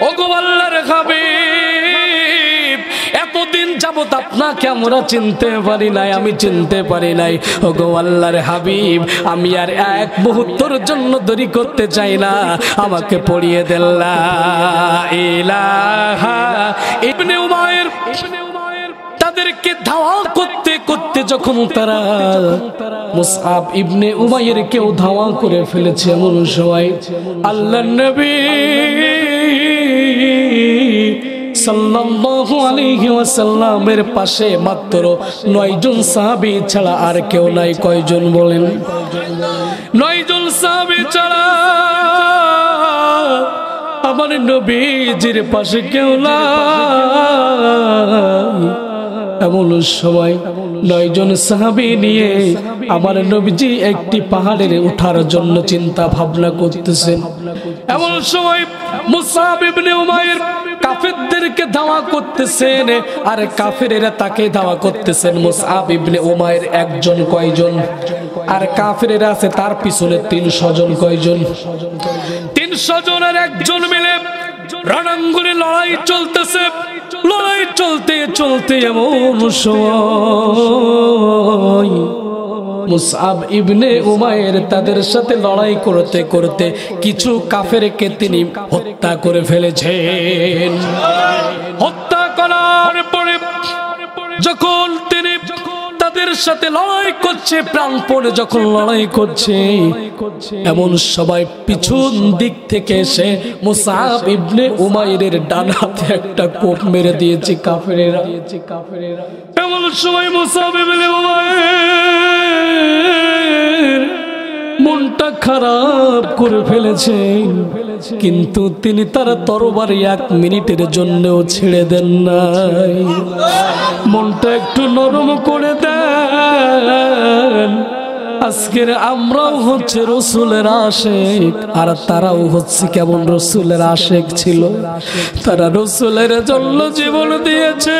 ওগো আল্লাহর হাবিব, এতদিন যাবত আপনাকে আমরা চিনতে পারি নাই, আমি চিনতে পারি নাই। ওগো আল্লাহর হাবিব, আমি আর এক মুহূর্তের জন্য দেরি করতে চাই না, আমাকে পড়িয়ে দেন লা ইলাহা ইবনে উমাইর। তাদেরকে ধাওয়া করতে করতে যখন তারা মুসআব ইবনে উমাইরকেও ধাওয়া করে ফেলেছে, এমন সময় আল্লাহর নবী সাল্লাল্লাহু আলাইহি ওয়াসাল্লামের পাশে মাত্র 9 জন সাহাবী ছাড়া আর কেউ নাই। কয়জন বলেন? 9 জন সাহাবী ছাড়া আমার নবীজির পাশে কেউ নাই। এমন সময় 9 জন সাহাবী নিয়ে আমার নবীজি একটি পাহাড়ে ওঠার জন্য চিন্তা ভাবনা করতেছেন। এমন সময় মুসআব ইবনে উমাইর কাফেরদেরকে ধাওয়া করতেছেন, আর কাফেরেরা তাকে ধাওয়া করতেছেন। মুসআব ইবনে উমাইর একজন, কয়জন? আর কাফেরেরা আছে তার পিছনে 300 জন। কয়জন? 300 জনের একজন মিলে রণাঙ্গনে লড়াই চলতেছে। লড়াই চলতে চলতে এমন সময় মুসআব ইবনে উমাইর তাদের সাথে লড়াই করতে করতে কিছু কাফেরকে তিনি হত্যা করে ফেলেছেন। হত্যা করার পরে যখন তিনি তাদের সাথে লড়াই করছে, প্রাণপণে যখন লড়াই করছে, এমন সবাই পিছন দিক থেকে এসে মুসআব ইবনে উমাইরের ডান হাতে একটা কোপ মেরে দিয়েছে কাফেরেরা। এমন সময় মুসআব ইবনে উমাইর মনটা খারাপ করে ফেলেছে, কিন্তু তিনি তার তরবারি 1 মিনিটের জন্যও ছেড়ে দেন নাই। মনটা একটু নরম করে দেন। আজকের আমরাও হচ্ছে রসুলের আশেক, আর তারাও হচ্ছে কেমন রসুলের আশেক ছিল। তারা রসুলের জন্য জীবন দিয়েছে,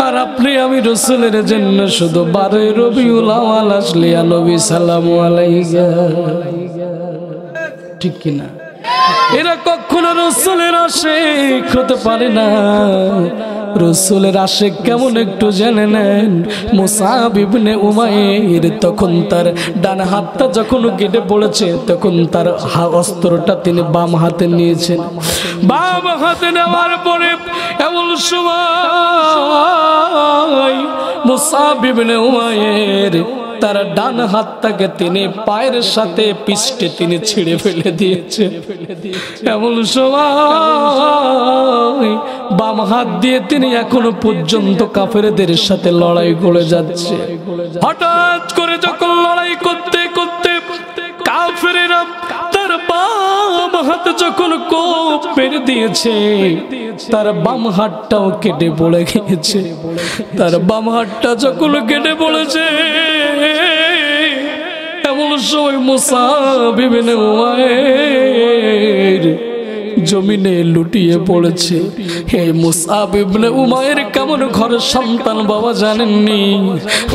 আর আপনি আমি রসুলের জন্য শুধু 12 রবিউল আউয়াল আসলে নবী সাল্লাল্লাহু আলাইহি, ঠিক কিনা? এরা কখনো রসুলের আশেক হতে পারে না। রসুলের আশেক কেমন একটু জেনে নেন। মুসআব ইবনে উমাইর তখন তার ডান হাতটা যখন কেটে পড়েছে, তখন তার অস্ত্রটা তিনি বাম হাতে নিয়েছেন। বাম হাতে নেওয়ার পরে এমন সময় মুসআব ইবনে উমাইর তার ডান হাতটাকে তিনি পায়ের সাথে পিষ্টে তিনি ছিঁড়ে ফেলে দিয়েছে। এমন সময় বাম হাত দিয়ে তিনি এখনো পর্যন্ত কাফেরদের সাথে লড়াই করে যাচ্ছে। হঠাৎ করে যখন লড়াই করতে করতে কাফেরেরা তার বাম হাতে যখন কোপ মেরে দিয়েছে, তার বাম হাতটাও কেটে পড়ে গিয়েছে। তার বাম হাতটা যখন কেটে পড়েছে, এমন সময় মুসআব ইবনে উমাইর জমিনে লুটিয়ে পড়েছে। হে মুসআব ইবনে উমাইর কেমন ঘরের সন্তান বাবা জানেননি?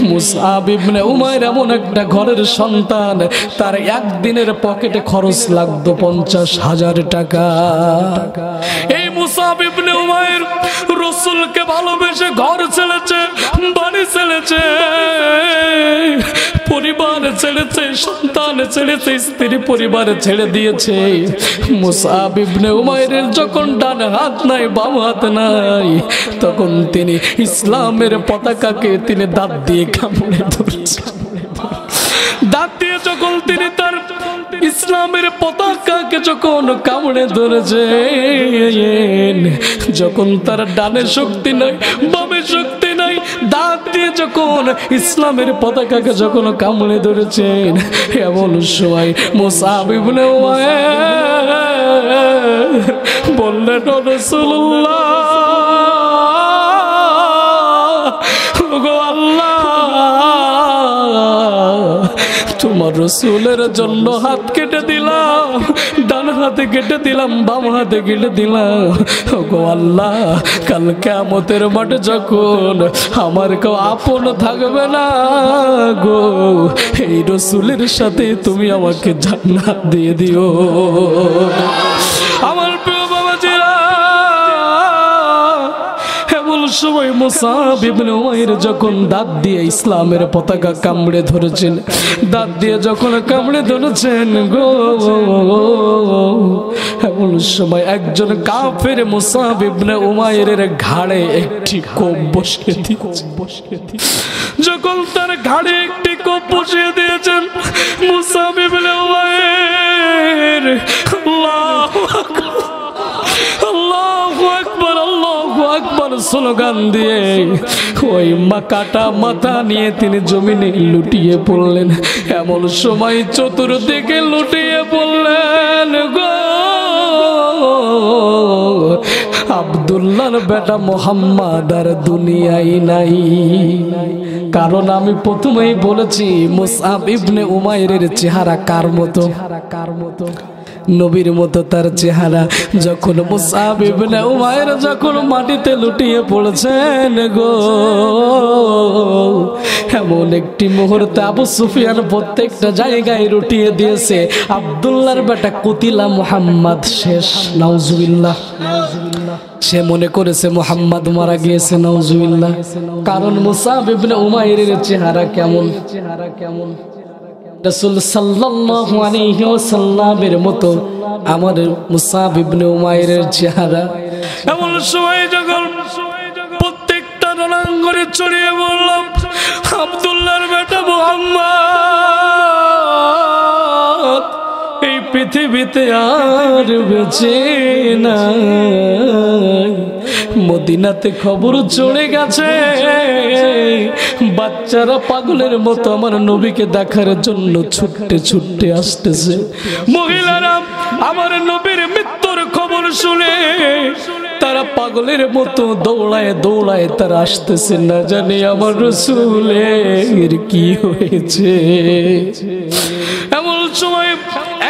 মুসআব ইবনে উমাইর এমন একটা ঘরের সন্তান, তার একদিনের পকেটে খরচ লাগতো 50,000 টাকা। এই মুসআব ইবনে উমাইর রাসূলকে ভালোবেসে ঘর ছেড়েছে, বাড়ি ছেড়েছে, পরিবার ছেড়েছে, সন্তান ছেড়েছে, স্ত্রী পরিবার ছেড়ে দিয়েছে। মুসআব ইবনে উমাইরের যখন ডান হাত নাই, বাম হাত নাই, তখন তিনি ইসলামের পতাকাকে তিনি দাঁত দিয়ে কামড়ে ধরেছে। দাঁত দিয়ে যখন তিনি তার ইসলামের পতাকাকে যখন কামড়ে ধরেছে, যখন তার ডানে শক্তি নাই, বামে শক্তি নাই, দাঁত দিয়ে যখন ইসলামের পতাকাকে যখন কামড়ে ধরেছেন, এমন সময় মুসআব ইবনে উমাইর বললেন, ও রাসূলুল্লাহ, ওগো আল্লাহ, তোমার রাসূলের জন্য হাত কেটে দিলাম, ডান হাতে কেটে দিলাম, বাম হাতে কেটে দিলাম। ওগো আল্লাহ, কাল কিয়ামতের মাঠে যখন আমার কেউ আপন থাকবে না গো, এই রাসূলের সাথে তুমি আমাকে জান্নাত দিয়ে দিও। আমার প্রিয় বাবাজিরা, এমন সময় মুসআব ইবনে উমাইর যখন দাঁত দিয়ে ইসলামের পতাকা কামড়ে ধরেছেন, দাঁত দিয়ে যখন কামড়ে ধরেছেন গো, এমন সময় একজন কাফের মুসআব ইবনে উমাইরের ঘাড়ে একটি কোপ বসিয়ে দিয়েছে। যখন তার ঘাড়ে একটি কোপ বসিয়ে দিয়েছেন, মুসআব ইবনে উমাইর আল্লাহু আকবার, আল্লাহু আকবার, আল্লাহু আকবার স্লোগান দিয়ে ওই কাটা মাথা নিয়ে তিনি জমিনে লুটিয়ে পড়লেন। এমন সময় চতুর্দিকে লুটিয়ে পড়লেন গো আব্দুল্লাহর বেটা মুহাম্মদ আর দুনিয়ায় নাই। কারণ আমি প্রথমেই বলেছি মুসআব ইবনে উমাইরের চেহারা কার মতো? নবীর মতো তার চেহারা। যখন মুসআব ইবনে উমাইর যখন মাটিতে লুটিয়ে পড়েছেন গো, এমন একটি মুহূর্তে আবু সুফিয়ান প্রত্যেকটা জায়গায় লুটিয়ে দিয়েছে। আব্দুল্লাহর বেটা কুতিলা মুহাম্মদ শেষ, নাউজুবিল্লাহ। সে মনে করেছে মুহাম্মদ মারা গিয়েছে, নাউজুবিল্লাহ। কারণ মুসআব ইবনে উমাইরের চেহারা কেমন? রাসূল সাল্লাল্লাহু আলাইহি ওয়াসাল্লামের মতো আমার মুসআব ইবনে উমাইরের চেহারা। এমন সময় যখন প্রত্যেকটা রণাঙ্গনে ছড়িয়ে বলল, আব্দুল্লাহর বেটা মুহাম্মদ এই পৃথিবীতে আর বেঁচে নাই। মদিনাতে খবর চলে গেছে, বাচ্চারা পাগলের মতো আমার নবীকে দেখার জন্য ছুটতে ছুটতে আসতেছে। মহিলারা আমার নবীর মৃত্যুর খবর শুনে তারা পাগলের মতো দৌড়ায় দৌড়ায় তারা আসতেছে, না জানি আমার রাসূলের কি হয়েছে। এমন সময়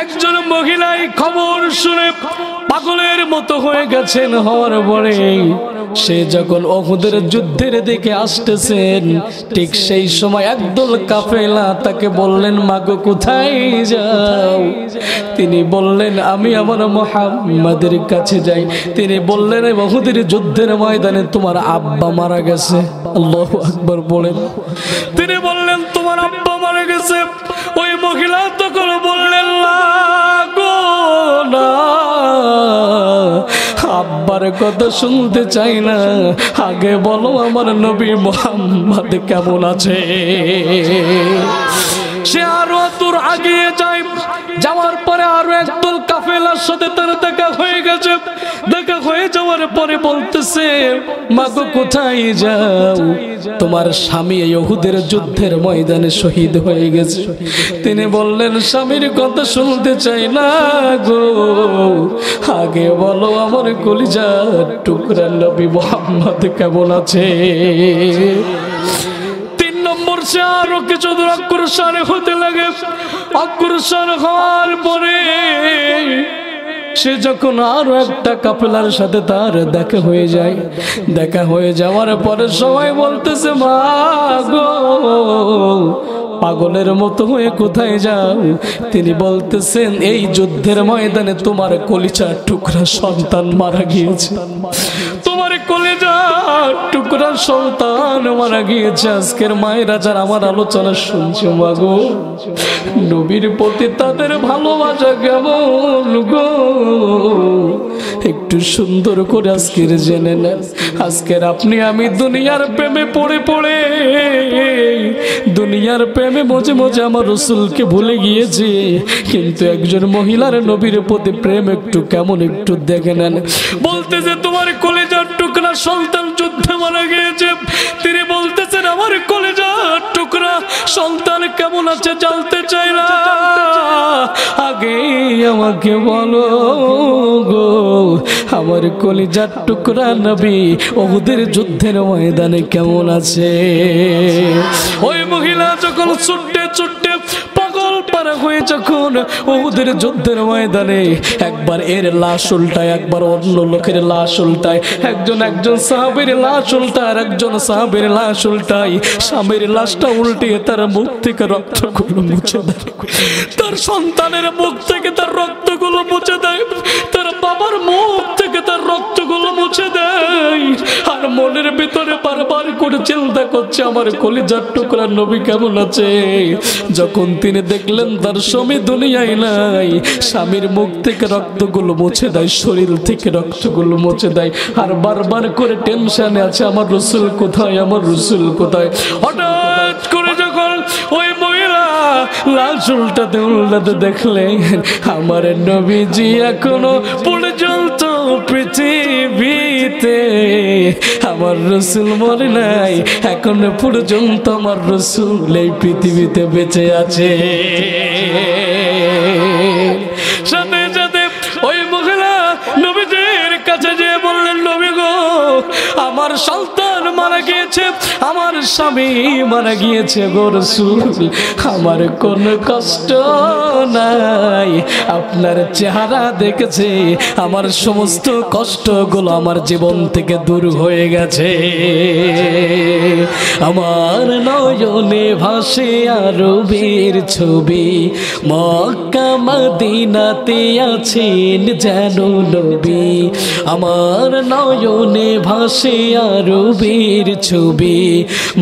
একজন মহিলাই খবর শুনে পাগলের মতো হয়ে গেছেন, হওয়ার পরে সে যখন উহুদের যুদ্ধের দিকে আসতেছেন, ঠিক সেই সময় একদল কাফেলা তাকে বললেন, মাগো কোথায় যাও? তিনি বললেন, আমি আমার মুহাম্মাদের কাছে যাই। তিনি বললেন, উহুদের যুদ্ধের ময়দানে তোমার আব্বা মারা গেছে। আল্লাহু আকবার বলেন। তিনি বললেন, তোমার আব্বা মারা গেছে। ওই মহিলা তখন বললেন, না গো না, আব্বার কথা শুনতে চাই না, আগে বলো আমার নবী মুহাম্মদ কেমন আছে। সে আরো দূর আগিয়ে যায়, যাওয়ার পরে আরো একদল কাফেলার সাথে তার দেখা হয়ে গেছে। দেখা হয়ে যাওয়ার পরে বলতেছে, মাগো কোথায় যাও? তোমার স্বামী এই উহুদের যুদ্ধের ময়দানে শহীদ হয়ে গেছে। তিনি বললেন, স্বামীর কথা শুনতে চাই না গো, আগে বলো আমার কলিজার টুকরা নবী মুহাম্মদ কেমন আছে। সে আরো কিছু দূর অগ্রসর হতে লাগে। অগ্রসর হওয়ার পরে সে যখন আরো একটা কাফেলার সাথে তার দেখা হয়ে যায়, দেখা হয়ে যাওয়ার পরে সবাই বলতেছে, মা গো পাগলের মতো হয়ে কোথায় যাও? তিনি বলতেছেন, এই যুদ্ধের ময়দানে তোমার কলিজার টুকরা সন্তান মারা গিয়েছে, তোমার কলিজার টুকরা সন্তান মারা গিয়েছে। আজকের মায়েরা যারা আমার আলোচনা শুনছে, মাগো নবীর প্রতি তাদের ভালোবাসা কেমন গো, একটু সুন্দর করে আজকের জেনে নেন। আজকের আপনি আমি দুনিয়ার প্রেমে পড়ে পড়ে, দুনিয়ার প্রেমে মজে মজে আমার রাসূলকে ভুলে গিয়েছি, কিন্তু একজন মহিলার নবীর প্রতি প্রেম একটু কেমন একটু দেখে নেন। বলতেছে, তোমার কলিজার টুকরা সন্তান যুদ্ধে মারা গিয়েছে। তিনি বলতেছেন, আমার কলিজার টুকরা সন্তান কেমন আছে জানতে চাই না, আগে আমাকে বলো গো, আমার কলিজার টুকরা নবী উহুদের যুদ্ধের ময়দানে কেমন আছে। ওই মহিলা যখন ছুটতে ছুটতে পাগল পারা হয়ে যখন উহুদের যুদ্ধের ময়দানে একবার এর লাশ উল্টায়, একবার অন্য লোকের লাশ উল্টায়, একজন সাহাবীর লাশ উল্টায়, আর একজন সাহাবীর লাশ উল্টায়। স্বামীর লাশটা উল্টিয়ে তার মুখ থেকে রক্তগুলো মুছে দেয়, তার সন্তানের মুখ থেকে তার রক্তগুলো মুছে দেয়, তার বাবার মুখ থেকে তার রক্তগুলো মুছে দেয়। আর মনের ভিতরে বারবার করে চিন্তা করছে, আমার কলিজার টুকরা নবী কেমন আছে। যখন তিনি দেখলেন তার স্বামী দুনিয়ায় নাই, স্বামীর মুখ থেকে রক্তগুলো মুছে দেয়, শরীর থেকে রক্তগুলো মুছে দেয়, আর বারবার করে টেনশনে আছে, আমার রাসূল কোথায়, আমার রাসূল কোথায়। হঠাৎ করে যখন ওই মহিলা লাশ উল্টাতে উল্টাতে দেখলেন, আমার নবীজি এখনো পর্যন্ত পৃথিবীতে, আমার রাসূল মরে নাই, এখনো পর্যন্ত আমার রাসূল এই পৃথিবীতে বেঁচে আছে। সাথে সাথে ওই মহিলা নবীজির কাছে যেয়ে বললেন, নবী গো, আমার সন্তান মারা গিয়েছে, আমার স্বামী মারা গিয়েছে গো রাসূল, আমার কোনো কষ্ট নাই, আপনার চেহারা দেখেছে আমার সমস্ত কষ্টগুলো আমার জীবন থেকে দূর হয়ে গেছে। আমার নয়নে ভাসে আরবের ছবি, মক্কা মদিনাতে আছেন যেন নবী। আমার নয়নে ভাসে আরবের ছবি,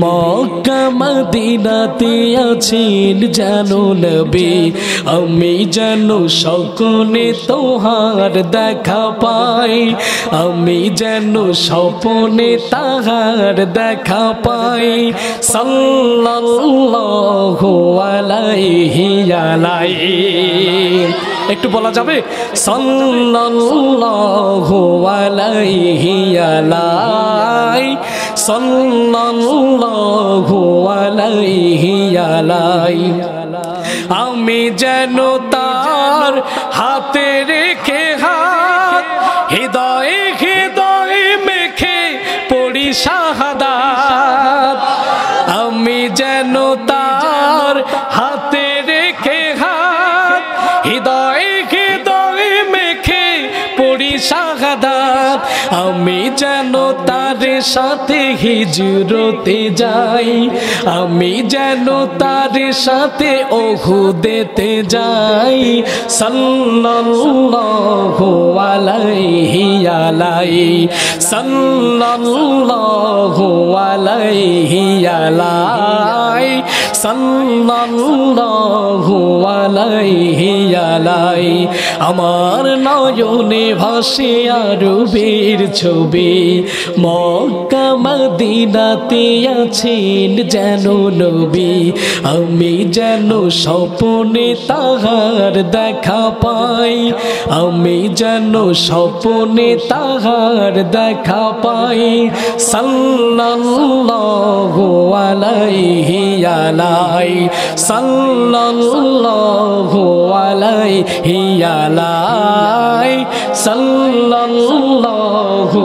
মক্কা মদিনাতে আছেন যেন নবী। আমি যেন স্বপ্নে তোহার দেখা পাই, আমি যেন স্বপ্নে তাহার দেখা পাই। সাল্লাল্লাহু আলাইহি আলাইহি, একটু বলা যাবে? সাল্লাল্লাহু আলাইহি আলাইহি, সাল্লাল্লাহু আলাইহি আলাইহি। আমি যেন তার হাতে রেখে হাত, হৃদয়ে হৃদয়ে মেখে পড়ি শাহাদাত। আমি যেন তার হাতে রেখে হাত, হৃদয়ে হৃদয়ে মেখে পড়ি শাহাদাত। আমি যেন তার সাথে হিজরতে যাই, আমি যেন তার সাথে উহুদেতে যাই। সাল্লাল্লাহু আলাইহি আলাইহি, সাল্লাল্লাহু আলাইহি আলাইহি, সাল্লাল্লাহু আলাইহি আলাইহি। আমার নয়নে ভাসে আরবের ছবি, মক্কা মদিনাতে আছেন যেন নবী। আমি যেন স্বপ্নে তাহার দেখা পাই, আমি যেন স্বপ্নে তাহার দেখা পাই। সাল্লাল্লাহু আলাইহি আলাইহি, সাল্লাল্লাহু আলাইহি আলাইহি, সাল্লাল্লাহু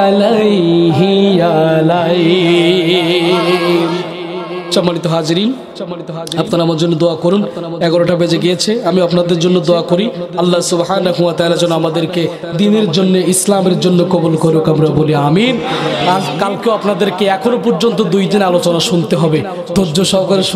আলাইহি আলাইহি। সম্মানিত হাজিরিন, আপনারা আমার জন্য দোয়া করুন। 11টা বেজে গিয়েছে, আমি আপনাদের জন্য দোয়া করি। আল্লাহ সুবহানাহু ওয়া তাআলা যেন আমাদেরকে দ্বীনের জন্য, ইসলামের জন্য কবুল করুক, আমরা বলি আমিন। কালকেও আপনাদেরকে এখনো পর্যন্ত 2 দিন আলোচনা শুনতে হবে, ধৈর্য সহকারে শুনুন।